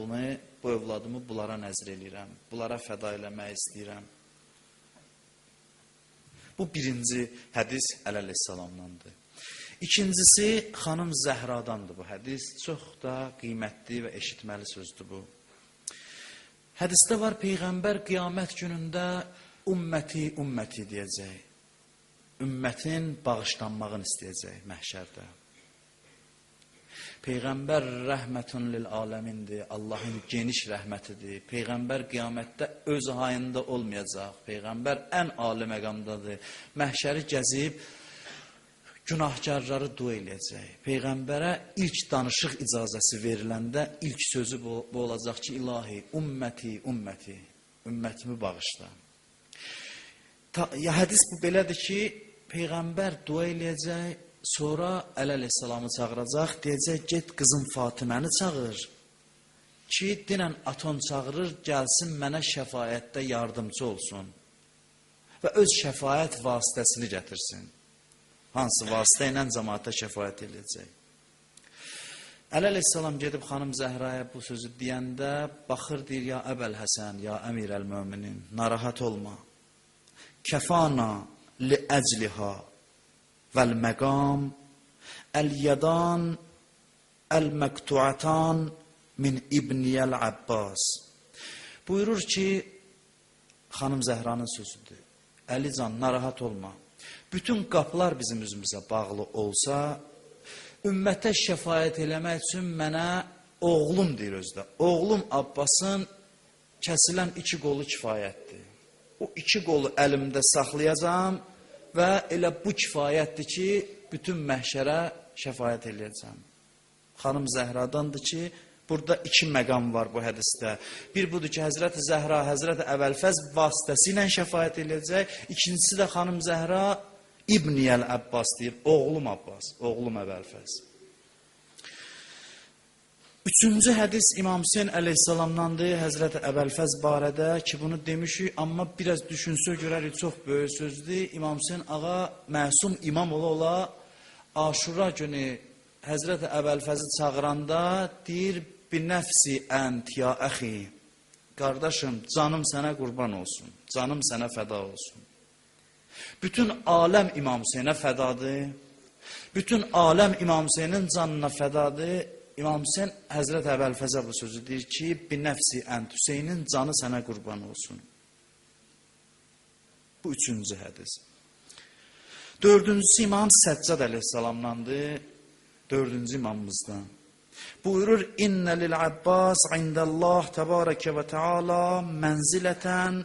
bu övladımı bunlara nəzr eləyirəm, bunlara fəda eləmək istəyirəm. Bu birinci hədis əleyhissalamdandır. İkincisi, xanım Zəhradandır bu hədis. Çox da qiymətli və eşitməli sözdür bu. Hədisdə var, Peyğəmbər qiyamət günündə ümməti deyəcək. Ümmətin bağışlanmağını istəyəcək məhşərdə. Peyğəmbər rəhmətun lil aləmindir, Allahın geniş rəhmətidir. Peyğəmbər qiyamətdə öz hayında olmayacaq. Peyğəmbər ən ali məqamdadır. Məhşəri gəzib, günahkarları dua eləyəcək. Peyğəmbərə ilk danışıq icazəsi veriləndə ilk sözü bu olacaq ki, ilahi, ümməti, ümmətimi bağışla. Hədis bu belədir ki, Peyğəmbər dua eləyəcək, sonra əleyhissalamı çağıracaq, deyəcək, get qızım Fatiməni çağır ki, dinən aton çağırır, gəlsin mənə şəfaətdə yardımcı olsun və öz şəfaət vasitəsini gətirsin. Hansı vasitə ilə cəmaata şəfaət edəcək. Əleyhissalam gedib xanım Zəhraya bu sözü deyəndə baxır, deyir, ya Əbəl Həsən, ya Əmir əl-Möminin, narahat olma. Kəfana li əcliha vəl-məqam əl-yədan əl-məqtuatan min İbniyəl Abbas. Buyurur ki, xanım Zəhranın sözüdür. Əlican, narahat olma. Bütün qapılar bizim üzümüzə bağlı olsa, ümmətə şəfayət eləmək üçün mənə oğlum deyir özdə. Oğlum Abbasın kəsilən 2 qolu kifayətdir. O 2 qolu əlimdə saxlayacağım və elə bu kifayətdir ki, bütün məhşərə şəfayət eləyəcəm. Xanım Zəhradandır ki, burada 2 məqam var bu hədisdə. Bir budur ki, Həzrəti Zəhra, Həzrəti Əbəlfəz vasitəsi ilə şəfayət eləyəcək. İkincisi də xanım Zəhra İbniyəl Abbas deyir, oğlum Abbas, oğlum Əbəlfəz. Üçüncü hədis İmam Hüseyin əleyhissalamdandır, Həzrəti Əbəlfəz barədə ki, bunu demişik, amma biraz düşünsə görərik, çox böyük sözdür. İmam Hüseyin ağa məsum imam ola Aşura günü Həzrəti Əbəlfəzi çağıranda deyir, bir nəfsi ənt ya əxi, qardaşım, canım sənə qurban olsun, canım sənə fəda olsun. Bütün aləm İmam Hüseyinə fədadır, bütün aləm İmam Hüseynin canına fədadır. İmam Hüseyin Həzrət Əbəlfəzə bu sözü deyir ki, bir nəfsi ənt Hüseynin canı sənə qurban olsun. Bu üçüncü hədis. Dördüncüsü İmam Səccad əleyhissalamdandır, dördüncü imamımızdan. Buyurur, İnnə lil-Abbas indəllah təbarəkə və teala mənzilətən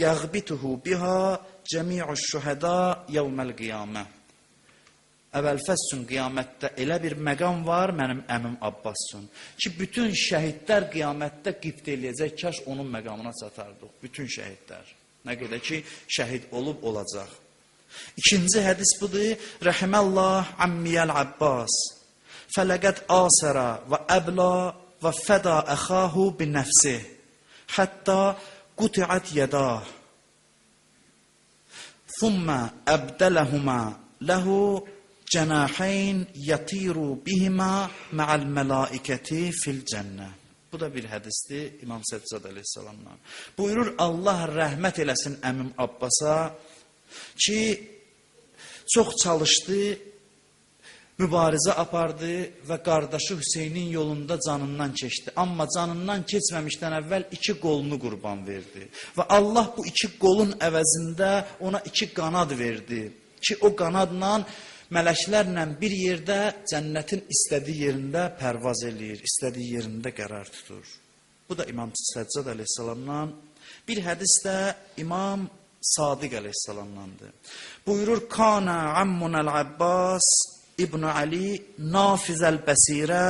yəğbituhu biha cəmi'uş-şühəda yevməl-qiyamə. Əvvəlfəz üçün qiyamətdə elə bir məqam var mənim əmim Abbas üçün ki, bütün şəhidlər qiyamətdə qibt eləyəcək, kaş onun məqamına çatardıq. Bütün şəhidlər. Nə qədər ki, şəhid olub olacaq. İkinci hədis budur. Rəhiməllah ammiyəl Abbas. Fələqət asərə və əbla və fəda əxahu bin nəfsih. Hətta qutiət yədah. Thumma əbdələhumə ləhu cənahayn yatiru bihima ma'al mələikəti fil cənnə. Bu da bir hədisdir İmam Səccad əleyhissalamdan. Buyurur, Allah rəhmət eləsin əmim Abbasa ki, çox çalışdı, mübarizə apardı və qardaşı Hüseynin yolunda canından keçdi. Amma canından keçməmişdən əvvəl 2 qolunu qurban verdi. Və Allah bu 2 qolun əvəzində ona 2 qanad verdi ki, o qanadla mələklərlə bir yerdə cənnətin istədiyi yerində pərvaz eləyir, istədiyi yerində qərar tutur. Bu da İmam Səccad əleyhissalamdan. Bir hədis də İmam Sadiq əleyhissalamdandır. Buyurur, Kana ammunəl Abbas İbn Ali nafizəl bəsirə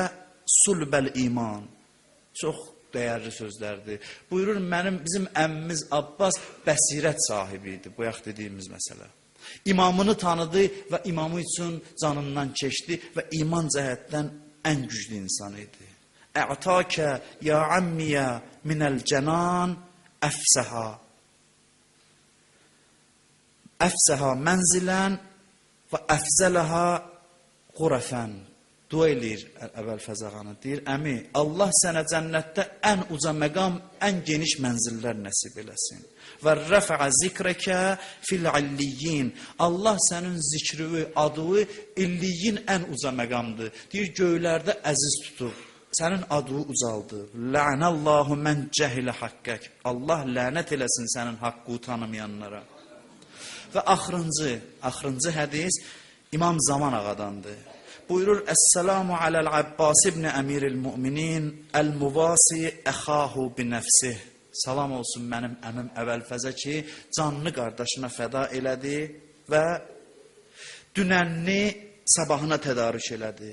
sulbəl iman. Çox dəyərli sözlərdir. Buyurur, bizim əmmimiz Abbas bəsirət sahibi idi, bu yax dediyimiz məsələ. İmamını tanıdı və imamı üçün canından keçdi və iman cəhətdən ən güclü insan idi. Ə'təkə ya ammiyə minəl cənan əfsəhə. Əfsəhə mənzilən və əfzələhə qurəfən. Dua eləyir Əbəlfəz ağanı, deyir, əmi, Allah sənə cənnətdə ən uca məqam, ən geniş mənzillər nəsib eləsin. Və rəfə zikrəkə fil-illiyyin. Allah sənin zikri, adı, illiyin ən uca məqamdır. Deyir, göylərdə əziz tutub, sənin adı ucaldı. Lənəllahu mən cəhilə haqqək. Allah lənət eləsin sənin haqqı tanımayanlara. Və axırıncı hədis İmam Zaman ağadandır. Buyurur, Əssəlamu aləl Abbas ibn Əmiril Müminin əl-muvasi əxahu binəfsih. Salam olsun mənim əmim Əvəlfəzə ki, canlı qardaşına fəda elədi və dünənni sabahına tədarük elədi.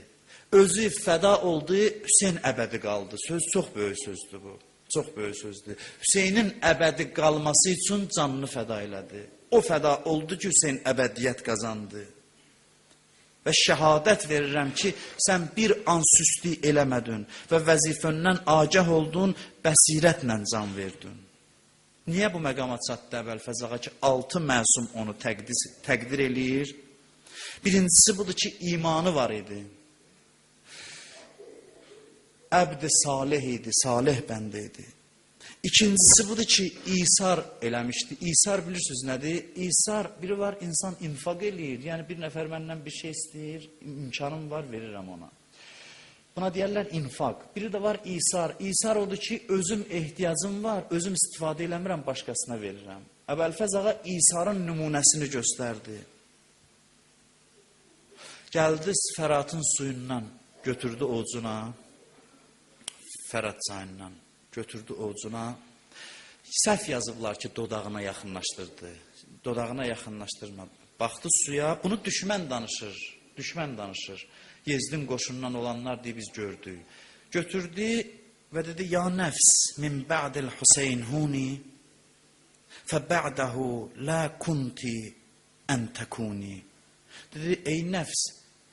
Özü fəda oldu, Hüseyin əbədi qaldı. Söz çox böyük sözdür bu. Çox böyük sözdür. Hüseynin əbədi qalması üçün canını fəda elədi. O fəda oldu ki, Hüseyin əbədiyyət qazandı. Və şəhadət verirəm ki, sən bir an süstlük eləmədin və vəzifəndən agah oldun, bəsirətlə can verdin. Niyə bu məqama çatdı Əbəlfəz ağa ki, 6 məsum onu təqdir eləyir? Birincisi budur ki, imanı var idi. Əbd-i salih idi, salih bəndə idi. İkincisi budur ki, İsar eləmişdi. İsar bilirsiniz nədir? İsar, biri var, insan infaq eləyir. Yəni, bir nəfər məndən bir şey istəyir, imkanım var, verirəm ona. Buna deyərlər infaq. Biri də var İsar. İsar odur ki, özüm ehtiyacım var, özüm istifadə eləmirəm, başqasına verirəm. Əbəlfəz ağa İsarın nümunəsini göstərdi. Gəldi Fəratın suyundan, götürdü ovucuna, Fərat çayından. Götürdü ovucuna, səhv yazıblar ki, dodağına yaxınlaşdırdı. Dodağına yaxınlaşdırmadı. Baxdı suya, bunu düşmən danışır. Yezdin qoşundan olanlar deyə biz gördük. Götürdü və dedi, ya nəfs, min ba'dil Hüseyin huni, fə ba'dahu la kunti ən təkuni. Dedi, ey nəfs,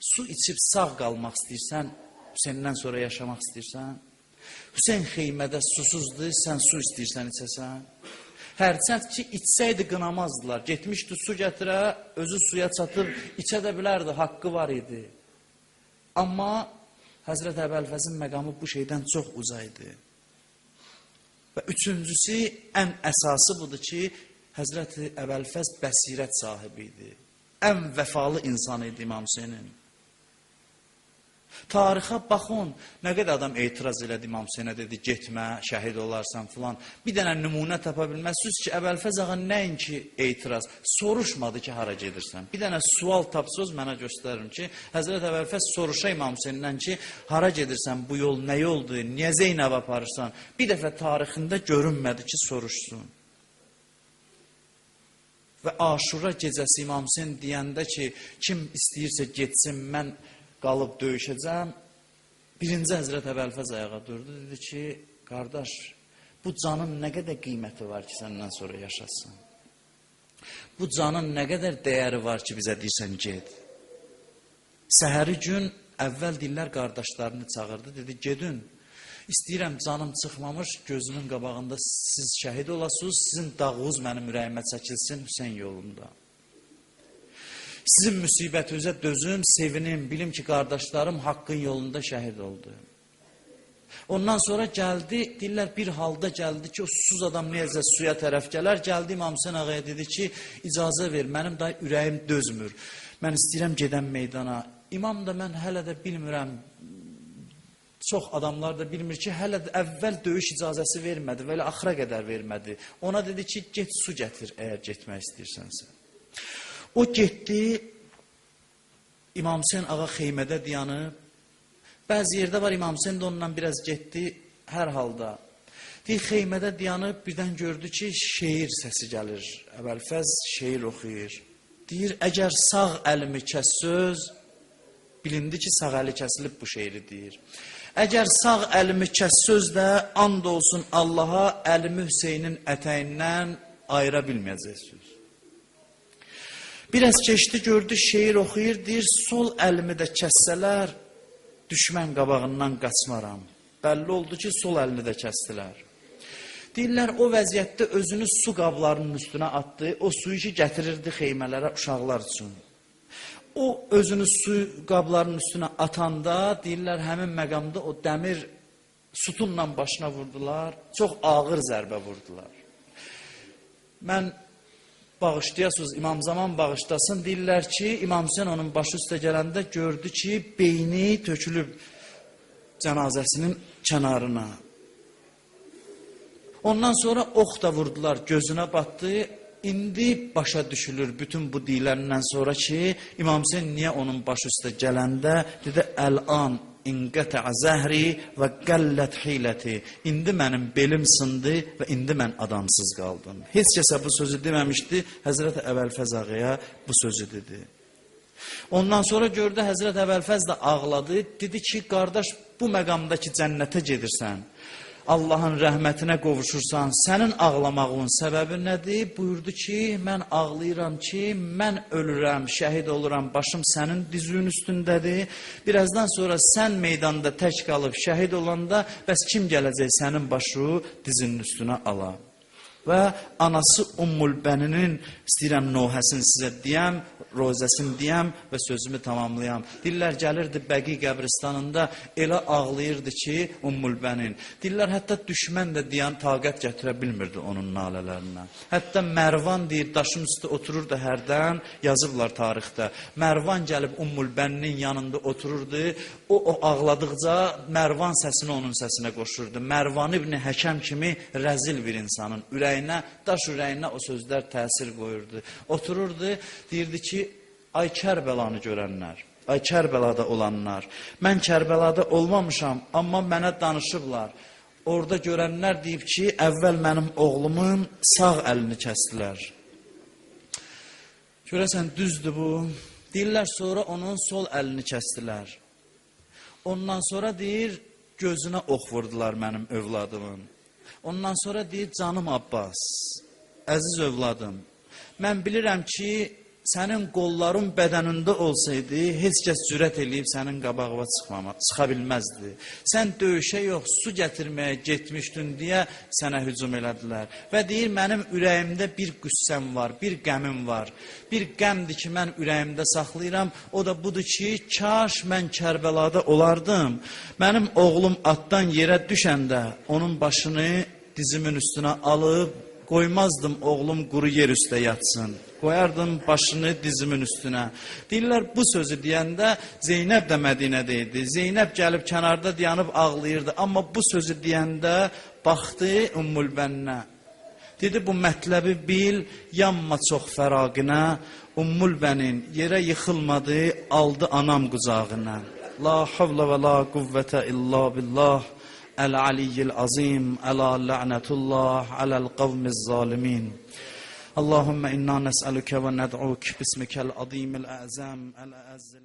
su içib sağ qalmaq istəyirsən, Hüseyndən sonra yaşamaq istəyirsən? Hüseyn xeymədə susuzdur, sən su istəyirsən içəsən? Hərçənd ki, içsəydi qınamazdılar. Getmişdi su gətirə, özü suya çatıb, içə də bilərdi, haqqı var idi. Amma Həzrət Əbəlfəzin məqamı bu şeydən çox uzaydı. Və üçüncüsü, ən əsası budur ki, Həzrət Əbəlfəz bəsirət sahibi idi. Ən vəfalı insan idi İmam Hüseynin. Tarixə baxın, nə qədər adam etiraz elədi İmam Hüseynə, dedi, getmə, şəhid olarsan filan. Bir dənə nümunə tapa bilməzsiniz ki, Əbəlfəz ağa nəinki etiraz, soruşmadı ki, hara gedirsən. Bir dənə sual tapsınız, mənə göstərin ki, Həzrət Əbəlfəz soruşa İmam Hüseyndən ki, hara gedirsən, bu yol nə yoldur, niyə Zeynəb aparırsan? Bir dəfə tarixində görünmədi ki, soruşsun. Və Aşura gecəsi İmam Hüseyn deyəndə ki, kim istəyirsə getsin, mən qalıb döyüşəcəm. Birinci Həzrət Əbəlfəz ayağa durdu, dedi ki, qardaş, bu canın nə qədər qiyməti var ki, səndən sonra yaşasın? Bu canın nə qədər dəyəri var ki, bizə deyirsən, get. Səhəri gün əvvəl dillər qardaşlarını çağırdı, dedi, gedin. İstəyirəm, canım çıxmamış, gözümün qabağında siz şəhid olasınız, sizin dağınız mənim ürəyimə çəkilsin Hüseyn yolunda. Sizin müsibətinizə dözüm, sevinim, bilim ki, qardaşlarım haqqın yolunda şəhid oldu. Ondan sonra gəldi, deyirlər, bir halda gəldi ki, o susuz adam neyəcə suya tərəf gələr, gəldi İmam Hüseyn ağaya dedi ki, icazə ver, mənim da ürəyim dözmür, mən istəyirəm gedəm meydana. İmam da mən hələ də bilmirəm, çox adamlar da bilmir ki, hələ də əvvəl döyüş icazəsi vermədi və elə axıra qədər vermədi. Ona dedi ki, get su gətir, əgər getmək istəyirsənsə. O getdi, İmam Hüseyn ağa xeymədə dayanıb. Bəzi yerdə var, İmam Hüseyn də ondan biraz getdi, hər halda. Deyir, xeymədə dayanıb, birdən gördü ki, şeir səsi gəlir. Əbəlfəz şeir oxuyur. Deyir, əgər sağ əlimi kəs söz, bilindi ki, sağ əli kəsilib bu şeiri deyir. Əgər sağ əlimi kəs söz də, and olsun Allaha, əlimi Hüseynin ətəyindən ayıra bilməyəcəksiniz. Biraz keçdi, gördü, şeir oxuyur, deyir, sol əlimi də kəssələr, düşmən qabağından qaçmaram. Bəlli oldu ki, sol əlini də kəsdilər. Deyirlər, o vəziyyətdə özünü su qablarının üstünə atdı, o suyu ki, gətirirdi xeymələrə uşaqlar üçün. O özünü su qablarının üstünə atanda, deyirlər, həmin məqamda o dəmir sütunla başına vurdular, çox ağır zərbə vurdular. Mən bağışlayasınız, İmam Zaman bağışlasın, deyirlər ki, İmam Hüseyn onun başı üstə gələndə gördü ki, beyni tökülüb cənazəsinin kənarına. Ondan sonra ox da vurdular, gözünə batdı. İndi başa düşülür bütün bu deyiləndən sonra ki, İmam Hüseyn niyə onun başı üstə gələndə dedi, əl-an inqətə zəhri və qəllət hiləti. İndi mənim belim sındı və indi mən adamsız qaldım. Heç kəsə bu sözü deməmişdi, Həzrət Əbəlfəz ağaya bu sözü dedi. Ondan sonra gördü, Həzrət Əbəlfəz də ağladı. Dedi ki, qardaş, bu məqamdakı cənnətə gedirsən, Allahın rəhmətinə qovuşursan, sənin ağlamağın səbəbi nədir? Buyurdu ki, mən ağlayıram ki, mən ölürəm, şəhid oluram, başım sənin dizinin üstündədir. Birazdan sonra sən meydanda tək qalıb şəhid olanda, bəs kim gələcək sənin başı dizinin üstünə ala? Və anası Ummul-Bəninin, istəyirəm nohəsini sizə deyəm, rozəsini deyəm və sözümü tamamlayam. Dillər gəlirdi Bəqi qəbristanında, elə ağlayırdı ki, Ummul-Bənin. Dillər hətta düşmən də deyən taqət gətirə bilmirdi onun nalələrinə. Hətta Mərvan deyir, daşın üstü otururdu hərdən, yazıblar tarixdə. Mərvan gəlib Ummul-Bəninin yanında otururdu, o ağladıqca Mərvan səsini onun səsinə qoşurdu. Mərvan ibn Həkəm kimi rəzil bir insanın ürəyinə, daş ürəyinə o sözlər təsir qoyurdu. Otururdu, deyirdi ki, ay Kərbəlanı görənlər, ay Kərbəlada olanlar, mən Kərbəlada olmamışam, amma mənə danışıblar. Orada görənlər deyib ki, əvvəl mənim oğlumun sağ əlini kəsdilər. Görəsən, düzdür bu. Deyirlər, sonra onun sol əlini kəsdilər. Ondan sonra deyir, gözünə ox vurdular mənim övladımın. Ondan sonra deyir, canım Abbas, əziz övladım, mən bilirəm ki, sənin qolların bədənində olsaydı, heç kəs cürət eləyib sənin qabağına çıxa bilməzdi. Sən döyüşə yox, su gətirməyə getmişdin deyə sənə hücum elədilər. Və deyir, mənim ürəyimdə bir qüssəm var, bir qəmim var. Bir qəmdir ki, mən ürəyimdə saxlayıram. O da budur ki, kaş mən Kərbəlada olardım. Mənim oğlum atdan yerə düşəndə onun başını dizimin üstünə alıb, qoymazdım oğlum quru yer üstə yatsın. Qoyardım başını dizimin üstünə. Deyirlər, bu sözü deyəndə Zeynəb də Mədinədə idi. Zeynəb gəlib kənarda dayanıb ağlayırdı. Amma bu sözü deyəndə baxdı Ümmülbənnə. Dedi, bu mətləbi bil, yanma çox fəraqinə. Ümmülbənin yerə yıxılmadı, aldı anam qucağına. La havlə və la quvvətə illa billah. العلي العظيم ألا لعنة الله على القوم الظالمين اللهم إنا نسألك وندعوك باسمك العظيم الأعظم الأعز